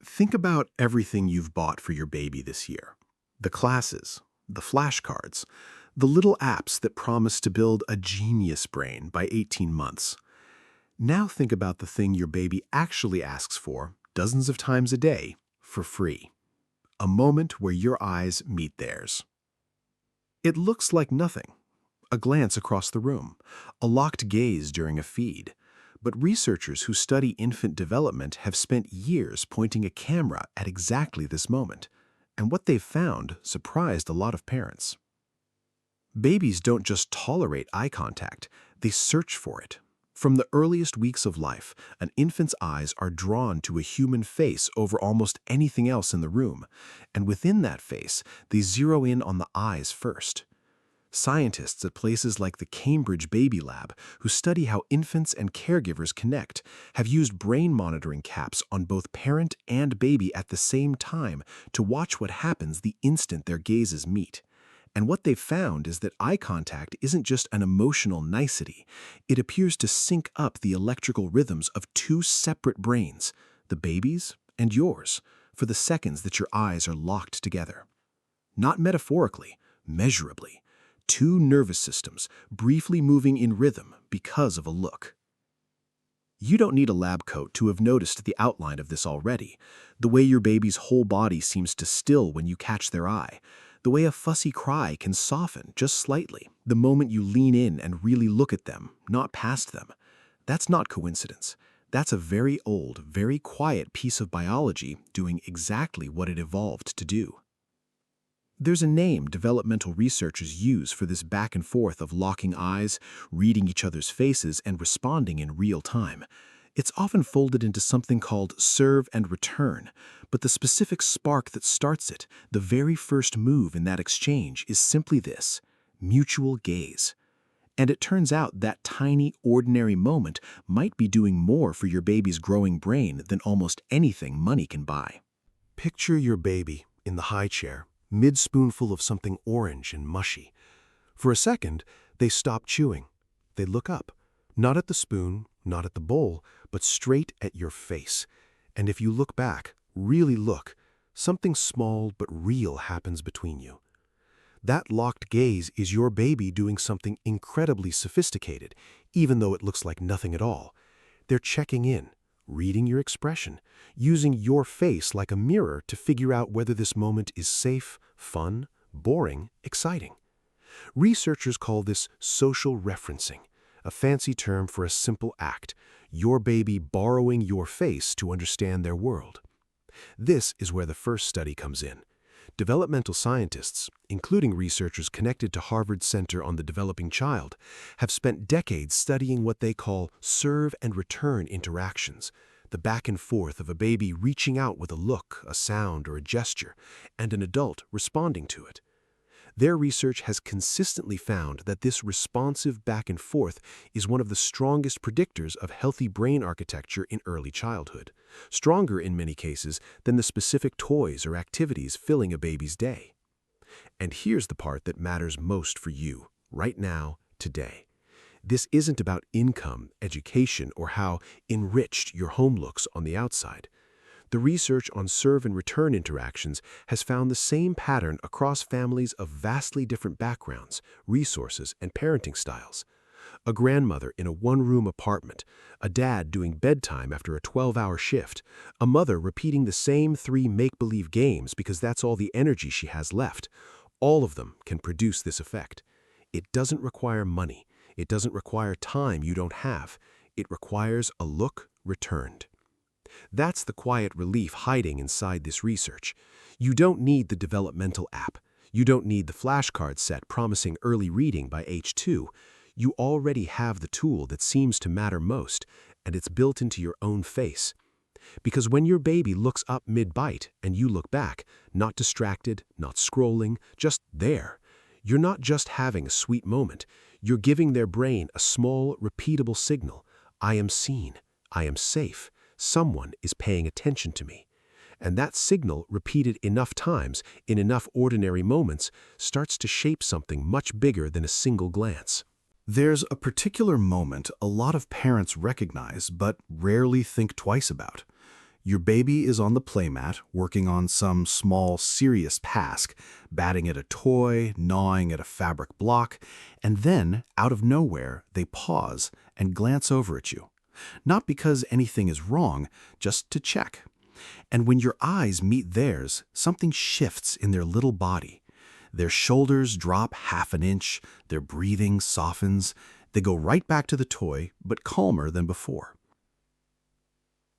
Think about everything you've bought for your baby this year. The classes, the flashcards, the little apps that promise to build a genius brain by 18 months. Now think about the thing your baby actually asks for dozens of times a day for free. A moment where your eyes meet theirs. It looks like nothing. A glance across the room, a locked gaze during a feed. But researchers who study infant development have spent years pointing a camera at exactly this moment. And what they've found surprised a lot of parents. Babies don't just tolerate eye contact, they search for it. From the earliest weeks of life, an infant's eyes are drawn to a human face over almost anything else in the room. And within that face, they zero in on the eyes first. Scientists at places like the Cambridge Baby Lab, who study how infants and caregivers connect, have used brain monitoring caps on both parent and baby at the same time to watch what happens the instant their gazes meet. And what they've found is that eye contact isn't just an emotional nicety. It appears to sync up the electrical rhythms of two separate brains, the baby's and yours, for the seconds that your eyes are locked together. Not metaphorically, measurably. Two nervous systems briefly moving in rhythm because of a look. You don't need a lab coat to have noticed the outline of this already. The way your baby's whole body seems to still when you catch their eye. The way a fussy cry can soften just slightly the moment you lean in and really look at them, not past them. That's not coincidence. That's a very old, very quiet piece of biology doing exactly what it evolved to do. There's a name developmental researchers use for this back and forth of locking eyes, reading each other's faces, and responding in real time. It's often folded into something called serve and return, but the specific spark that starts it, the very first move in that exchange, is simply this: mutual gaze. And it turns out that tiny, ordinary moment might be doing more for your baby's growing brain than almost anything money can buy. Picture your baby in the high chair, mid-spoonful of something orange and mushy. For a second, they stop chewing. They look up, not at the spoon, not at the bowl, but straight at your face. And if you look back, really look, something small but real happens between you. That locked gaze is your baby doing something incredibly sophisticated, even though it looks like nothing at all. They're checking in, reading your expression, using your face like a mirror to figure out whether this moment is safe, fun, boring, exciting. Researchers call this social referencing, a fancy term for a simple act, your baby borrowing your face to understand their world. This is where the first study comes in. Developmental scientists, including researchers connected to Harvard's Center on the Developing Child, have spent decades studying what they call serve and return interactions, the back and forth of a baby reaching out with a look, a sound, or a gesture, and an adult responding to it. Their research has consistently found that this responsive back and forth is one of the strongest predictors of healthy brain architecture in early childhood, stronger in many cases than the specific toys or activities filling a baby's day. And here's the part that matters most for you, right now, today. This isn't about income, education, or how enriched your home looks on the outside. The research on serve and return interactions has found the same pattern across families of vastly different backgrounds, resources, and parenting styles. A grandmother in a one-room apartment, a dad doing bedtime after a 12-hour shift, a mother repeating the same 3 make-believe games because that's all the energy she has left. All of them can produce this effect. It doesn't require money. It doesn't require time you don't have. It requires a look returned. That's the quiet relief hiding inside this research. You don't need the developmental app. You don't need the flashcard set promising early reading by age 2. You already have the tool that seems to matter most, and it's built into your own face. Because when your baby looks up mid-bite and you look back, not distracted, not scrolling, just there, you're not just having a sweet moment. You're giving their brain a small, repeatable signal. I am seen. I am safe. Someone is paying attention to me. And that signal, repeated enough times, in enough ordinary moments, starts to shape something much bigger than a single glance. There's a particular moment a lot of parents recognize but rarely think twice about. Your baby is on the playmat, working on some small, serious task, batting at a toy, gnawing at a fabric block, and then, out of nowhere, they pause and glance over at you. Not because anything is wrong, just to check. And when your eyes meet theirs, something shifts in their little body. Their shoulders drop half an inch, their breathing softens, they go right back to the toy, but calmer than before.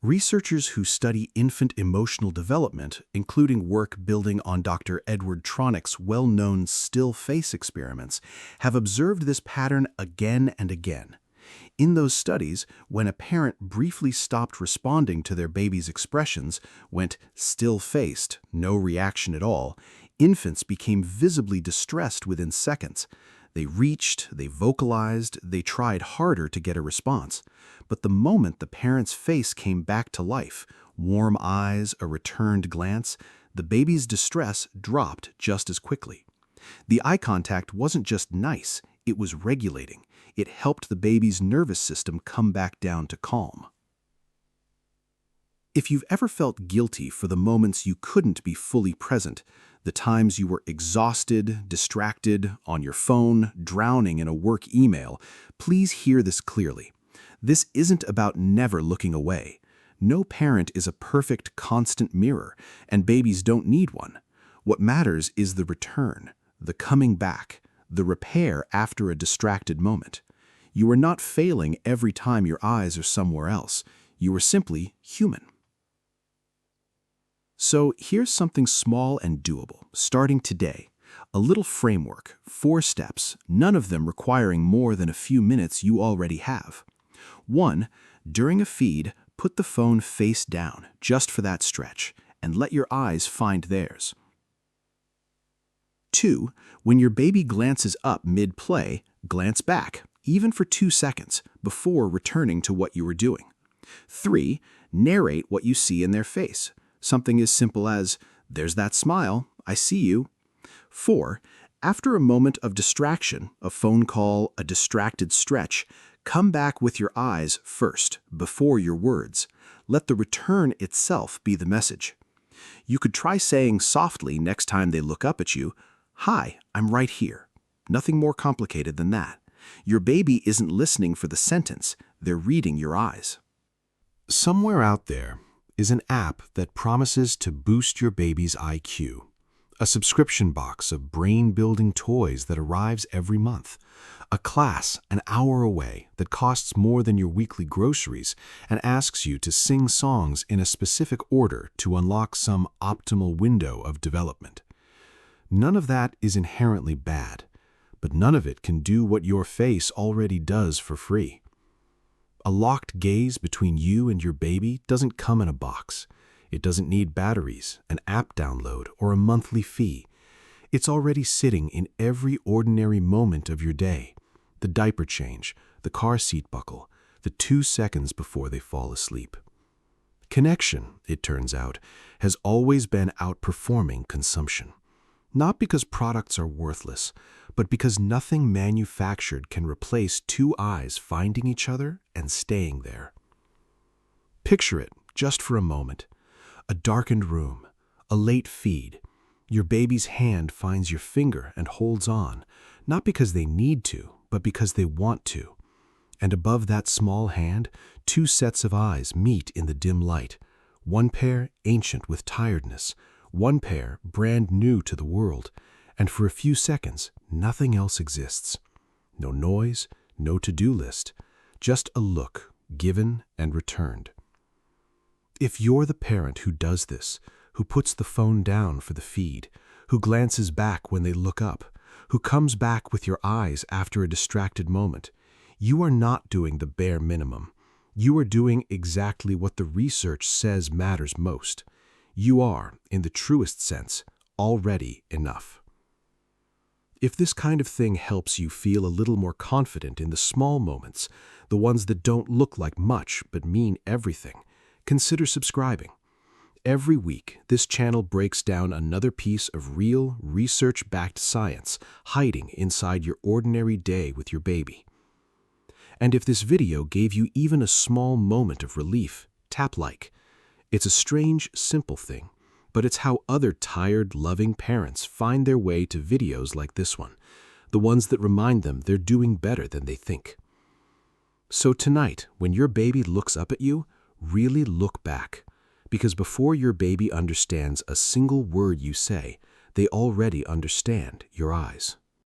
Researchers who study infant emotional development, including work building on Dr. Edward Tronick's well-known still face experiments, have observed this pattern again and again. In those studies, when a parent briefly stopped responding to their baby's expressions, went still-faced, no reaction at all, infants became visibly distressed within seconds. They reached, they vocalized, they tried harder to get a response. But the moment the parent's face came back to life, warm eyes, a returned glance, the baby's distress dropped just as quickly. The eye contact wasn't just nice, it was regulating. It helped the baby's nervous system come back down to calm. If you've ever felt guilty for the moments you couldn't be fully present, the times you were exhausted, distracted, on your phone, drowning in a work email, please hear this clearly. This isn't about never looking away. No parent is a perfect, constant mirror, and babies don't need one. What matters is the return, the coming back, the repair after a distracted moment. You are not failing every time your eyes are somewhere else. You are simply human. So here's something small and doable, starting today. A little framework, 4 steps, none of them requiring more than a few minutes you already have. 1. During a feed, put the phone face down, just for that stretch, and let your eyes find theirs. 2. When your baby glances up mid-play, glance back, even for 2 seconds, before returning to what you were doing. 3. Narrate what you see in their face. Something as simple as, "There's that smile, I see you." 4. After a moment of distraction, a phone call, a distracted stretch, come back with your eyes first, before your words. Let the return itself be the message. You could try saying softly next time they look up at you, "Hi, I'm right here." Nothing more complicated than that. Your baby isn't listening for the sentence, they're reading your eyes. Somewhere out there is an app that promises to boost your baby's IQ. A subscription box of brain-building toys that arrives every month. A class an hour away that costs more than your weekly groceries and asks you to sing songs in a specific order to unlock some optimal window of development. None of that is inherently bad, but none of it can do what your face already does for free. A locked gaze between you and your baby doesn't come in a box. It doesn't need batteries, an app download, or a monthly fee. It's already sitting in every ordinary moment of your day. The diaper change, the car seat buckle, the 2 seconds before they fall asleep. Connection, it turns out, has always been outperforming consumption. Not because products are worthless, but because nothing manufactured can replace 2 eyes finding each other and staying there. Picture it, just for a moment. A darkened room, a late feed. Your baby's hand finds your finger and holds on, not because they need to, but because they want to. And above that small hand, 2 sets of eyes meet in the dim light. One pair ancient with tiredness, one pair brand new to the world, and for a few seconds, nothing else exists. No noise, no to-do list, just a look, given and returned. If you're the parent who does this, who puts the phone down for the feed, who glances back when they look up, who comes back with your eyes after a distracted moment, you are not doing the bare minimum. You are doing exactly what the research says matters most. You are, in the truest sense, already enough. If this kind of thing helps you feel a little more confident in the small moments, the ones that don't look like much but mean everything, consider subscribing. Every week, this channel breaks down another piece of real, research-backed science hiding inside your ordinary day with your baby. And if this video gave you even a small moment of relief, tap like. It's a strange, simple thing, but it's how other tired, loving parents find their way to videos like this one, the ones that remind them they're doing better than they think. So tonight, when your baby looks up at you, really look back, because before your baby understands a single word you say, they already understand your eyes.